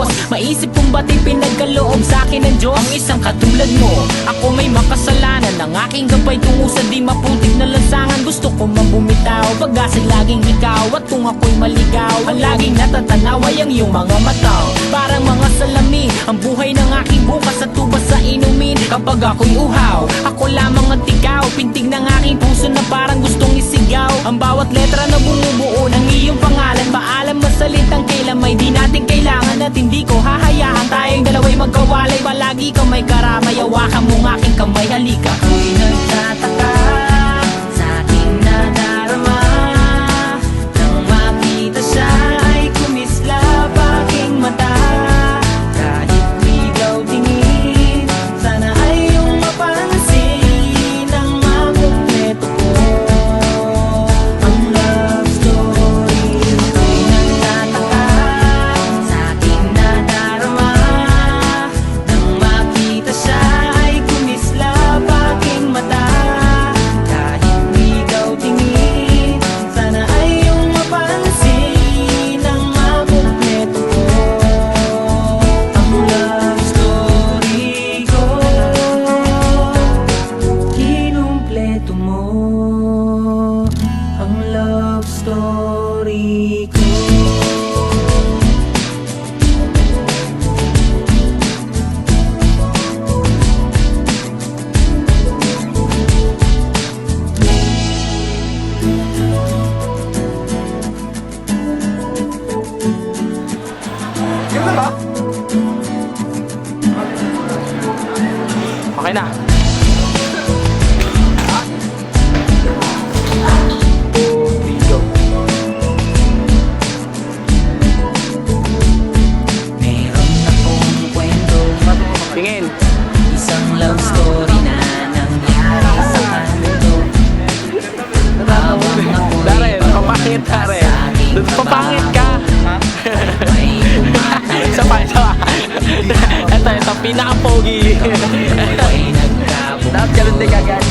pagkatapos maisip kung ba't pinagkaloob sa'kin ng Diyos ang isang katulad mo. Ako may makasalanan, ang aking gabay tungo sa di maputik na lansangan. Gusto ko man bumitaw, pag-asa'y laging ikaw. At kung ako'y maligaw, ang laging natatanaw ay ang iyong mga mataw. Parang mga salamin, ang buhay ng aking bukas at tubas sa inumin. Kapag ako'y uhaw, ako lamang at ikaw. Pintig ng aking puso na parang gustong isigaw. Ang bawat letra na bumubuo ng iyong pangalan. Paalam masalitang kailan may di natin kailangan. At hindi ko hahayaan tayong dalawa'y magkawalay. Palagi ka may karamay, hawakan mong aking kamay, halika. Ako'y nagtataka sa aking nadarama, nang makita siya ay kumislap aking mata. Kahit ligaw tingin, sana ay iyong mapansin ang makumpleto ko ang love story. Ako'y nagtataka sa aking nadarama, nang makita siya ay kumislap aking mata. Kahit ligaw tingin, sana ay iyong mapansin ang makumpleto ko ang love story ko. Kinumpleto mo ang love story ko. Game na ba? Okay na. Meron akong kwento, tingin, isang love story na nangyari sa kanto. Habang ako'y Darren, papangit Darren. Papangit ka. Isa pa. Ito, pinaka-pogi. Dapat Dapat ganun din agad.